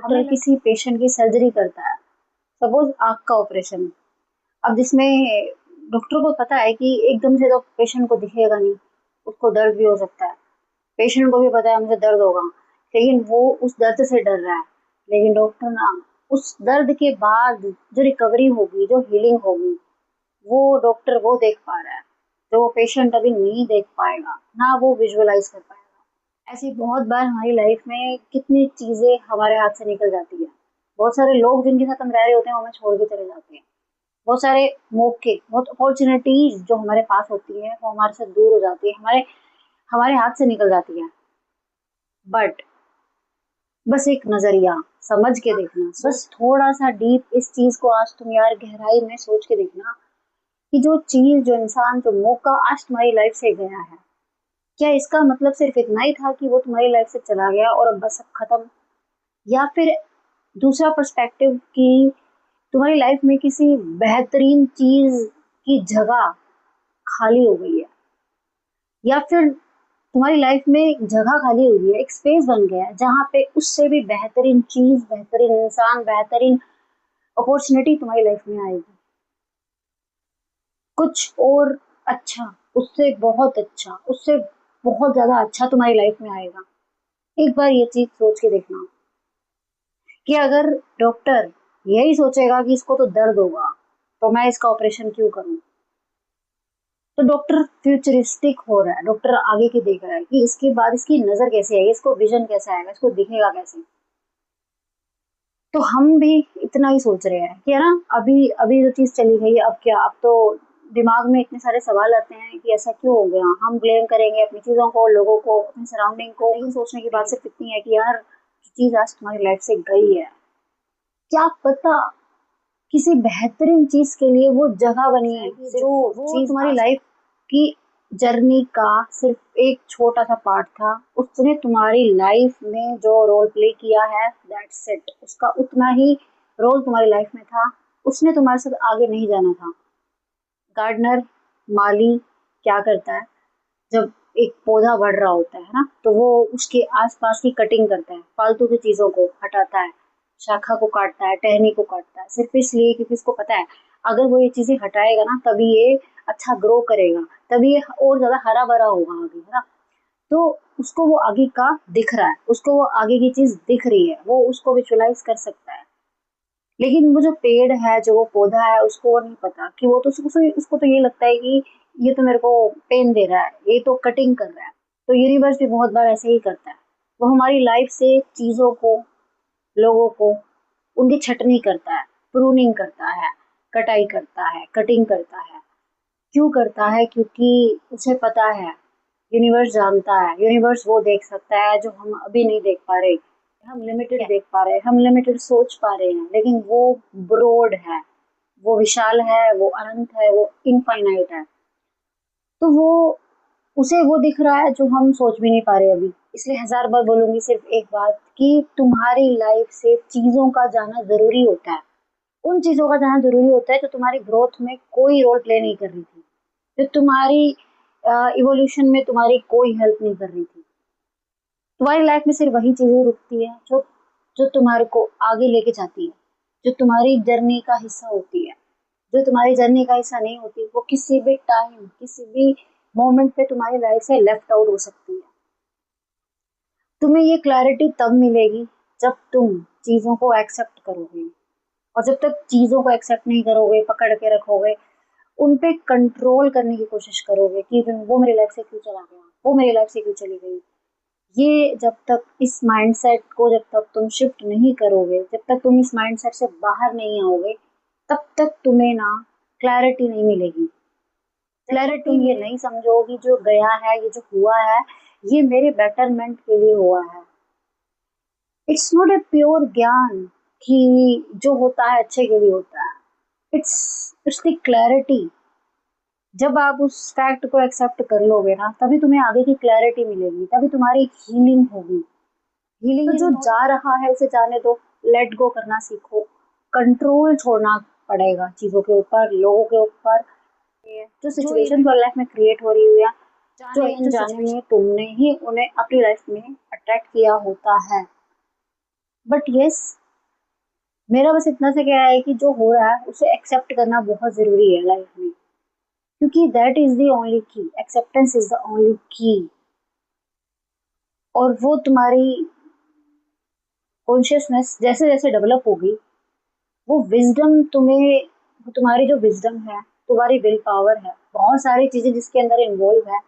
Doctor किसी patient की surgery करता है, सपोज आँख का ऑपरेशन, अब जिसमें डॉक्टर को पता है कि एकदम से तो पेशेंट को दिखेगा नहीं, उसको दर्द भी हो सकता है, पेशेंट को भी पता है मुझे दर्द होगा, लेकिन वो उस दर्द से डर रहा है। लेकिन डॉक्टर ना उस दर्द के बाद जो रिकवरी होगी, जो हीलिंग होगी, वो डॉक्टर वो देख पा रहा है, जो वो पेशेंट अभी नहीं देख पाएगा, ना वो विजुअलाइज कर पाएगा। ऐसी बहुत बार हमारी लाइफ में कितनी चीजें हमारे हाथ से निकल जाती है। बहुत सारे लोग जिनके साथ हम रह रहे होते हैं वो हमें छोड़ के चले जाते हैं। बहुत सारे मौके, बहुत अपॉर्चुनिटीज जो हमारे पास होती है वो हमारे से दूर हो जाती है, हमारे हमारे हाथ से निकल जाती है। बट बस एक नजरिया समझ के देखना, बस थोड़ा सा डीप इस चीज को आज तुम यार गहराई में सोच के देखना कि जो चीज, जो इंसान, जो मौका आज तुम्हारी लाइफ से गया है, क्या इसका मतलब सिर्फ इतना ही था कि वो तुम्हारी लाइफ से चला गया और अब बस अब खत्म? या फिर दूसरा पर्सपेक्टिव कि तुम्हारी लाइफ में किसी बेहतरीन चीज की जगह खाली हो गई है, या फिर तुम्हारी लाइफ में एक जगह खाली हुई है, एक स्पेस बन गया है जहाँ पे उससे भी बेहतरीन चीज, बेहतरीन इंसान, बेहतरीन अपॉर्चुनिटी तुम्हारी लाइफ में आएगी। कुछ और अच्छा, उससे बहुत अच्छा, उससे बहुत ज्यादा अच्छा तुम्हारी लाइफ में आएगा। एक बार ये चीज सोच के देखना कि अगर डॉक्टर यही सोचेगा कि इसको तो दर्द होगा तो मैं इसका ऑपरेशन क्यों करूं, तो डॉक्टर फ्यूचरिस्टिक हो रहा है, डॉक्टर आगे की देख रहा है कि इसके बाद इसकी नजर कैसे आएगी, इसको विजन कैसे आएगा, इसको दिखेगा कैसे। तो हम भी इतना ही सोच रहे हैं कि है ना, अभी अभी जो चीज चली गई अब क्या, अब तो दिमाग में इतने सारे सवाल आते हैं कि ऐसा क्यों हो गया, हम ब्लेम करेंगे अपनी चीजों को, लोगों को, अपनी सराउंडिंग को। लेकिन सोचने की बात सिर्फ इतनी है कि यार जो चीज आज तुम्हारी लाइफ से गई है, क्या पता किसी बेहतरीन चीज के लिए वो जगह बनी है, जो चीज तुम्हारी लाइफ की जर्नी का सिर्फ एक छोटा सा पार्ट था, उसने तुम्हारी लाइफ में जो रोल प्ले किया है, दैट्स इट, उसका उतना ही रोल तुम्हारी लाइफ में था, उसने तुम्हारे साथ आगे नहीं जाना था। गार्डनर, माली क्या करता है, जब एक पौधा बढ़ रहा होता है ना, तो वो उसके आसपास की कटिंग करता है, फालतू की चीजों को हटाता है, शाखा को काटता है, टहनी को काटता है, सिर्फ इसलिए क्योंकि उसको पता है अगर वो ये चीजें हटाएगा ना तभी ये अच्छा ग्रो करेगा, तभी ये और ज्यादा हरा भरा होगा आगे, है ना। तो उसको वो आगे का दिख रहा है, उसको वो आगे की चीज दिख रही है, वो उसको विजुअलाइज कर सकता है। लेकिन वो जो पेड़ है, जो वो पौधा है, उसको वो नहीं पता कि वो तो उसको तो ये लगता है कि ये तो मेरे को पेन दे रहा है, ये तो कटिंग कर रहा है। तो यूनिवर्स भी बहुत बार ऐसे ही करता है, वो हमारी लाइफ से चीजों को, लोगों को, उनकी छटनी करता है, प्रूनिंग करता है, कटाई करता है, कटिंग करता है। क्यों करता है? क्योंकि उसे पता है, यूनिवर्स जानता है, यूनिवर्स वो देख सकता है जो हम अभी नहीं देख पा रहे। हम लिमिटेड देख पा रहे हैं, हम लिमिटेड सोच पा रहे हैं, लेकिन वो ब्रॉड है, वो विशाल है, वो अनंत है, वो इनफाइनाइट है। तो वो, उसे वो दिख रहा है जो हम सोच भी नहीं पा रहे अभी। इसलिए हजार बार बोलूंगी सिर्फ एक बात कि तुम्हारी लाइफ से चीजों का जाना जरूरी होता है, उन चीजों का जाना जरूरी होता है जो तुम्हारी ग्रोथ में कोई रोल प्ले नहीं कर रही थी, जो तुम्हारी इवोल्यूशन में तुम्हारी कोई हेल्प नहीं कर रही थी। तुम्हारी लाइफ में सिर्फ वही चीजें रुकती है जो जो तुम्हारे को आगे लेके जाती है, जो तुम्हारी जर्नी का हिस्सा होती है। जो तुम्हारी जर्नी का हिस्सा नहीं होती वो किसी भी टाइम, किसी भी मोमेंट पे तुम्हारी लाइफ से लेफ्ट आउट हो सकती है। तुम्हें ये क्लैरिटी तब मिलेगी जब तुम चीजों को एक्सेप्ट करोगे, और जब तक चीजों को एक्सेप्ट नहीं करोगे, पकड़ के रखोगे, उन पे कंट्रोल करने की कोशिश करोगे कि वो मेरी लाइफ से क्यों चला गया, वो मेरी लाइफ से क्यों चली गई, ये जब तक इस माइंडसेट को जब तक तुम शिफ्ट नहीं करोगे, जब तक तुम इस माइंडसेट से बाहर नहीं आओगे, तब तक तुम्हें ना क्लैरिटी नहीं मिलेगी। क्लैरिटी तुम ये नहीं समझोगी जो गया है, ये जो हुआ है, ये मेरे बेटरमेंट के लिए हुआ है। इट्स नॉट ए प्योर ज्ञान कि जो होता है अच्छे के लिए होता है। It's it's the clarity. जब आप उस फैक्ट को एक्सेप्ट कर लोगे ना, तभी तुम्हें आगे की क्लैरिटी मिलेगी, तभी तुम्हारी हीलिंग होगी। हीलिंग तो जो जा रहा है उसे जाने दो, लेट गो करना सीखो, कंट्रोल छोड़ना पड़ेगा चीजों के ऊपर, लोगों के ऊपर। जो सिचुएशन लाइफ में क्रिएट हो रही है, जो अनजाने में तुमने ही उन्हें अपनी लाइफ में अट्रैक्ट किया होता है, बट यस, मेरा बस इतना से क्या है कि जो हो रहा है उसे एक्सेप्ट करना बहुत जरूरी है लाइफ में, क्योंकि दैट इज द ओनली की, एक्सेप्टेंस इज द ओनली की। और वो तुम्हारी कॉन्शियसनेस जैसे जैसे डेवलप होगी, वो विजडम तुम्हें, वो तुम्हारी जो विजडम है, तुम्हारी विल पावर है, बहुत सारी चीजें जिसके अंदर इन्वॉल्व है,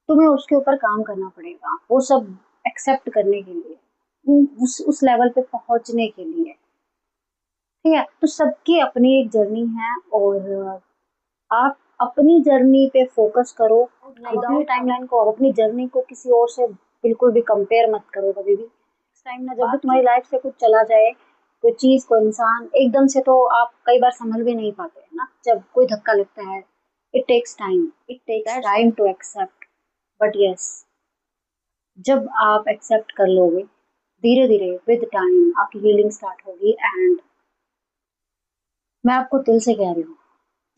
तुम्हें उसके ऊपर काम करना पड़ेगा वो सब एक्सेप्ट करने के लिए, उस लेवल पे पहुंचने के लिए। ठीक है, तो सबकी अपनी एक जर्नी है, और आप अपनी जर्नी पे फोकस करो, अपनी टाइमलाइन को, अपनी जर्नी को किसी और से बिल्कुल भी कंपेयर मत करो कभी भी। नेक्स्ट टाइम ना, जब भी तुम्हारी लाइफ से कुछ चला जाए, कोई चीज, कोई इंसान, एकदम से तो आप कई बार संभल भी नहीं पाते हैं ना, जब कोई धक्का लगता है। It takes time to accept, but yes, जब आप एक्सेप्ट कर लोगे, धीरे धीरे विद टाइम आपकी हीलिंग स्टार्ट होगी। एंड मैं आपको दिल से कह रही हूँ,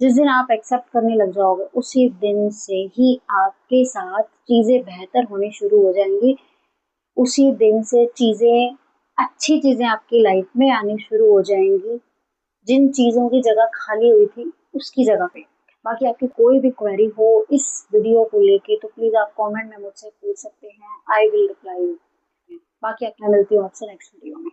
जिस दिन आप एक्सेप्ट करने लग जाओगे, उसी दिन से ही आपके साथ चीजें बेहतर होनी शुरू हो जाएंगी। उसी दिन से चीजें, अच्छी चीजें आपकी लाइफ में आनी शुरू हो जाएंगी। जिन चीजों की जगह खाली हुई थी, उसकी जगह पे। बाकी आपकी कोई भी क्वेरी हो इस वीडियो को लेके, तो प्लीज आप कमेंट में मुझसे पूछ सकते हैं, आई विल रिप्लाई यू। बाकी मैं मिलती हूँ आपसे नेक्स्ट वीडियो में।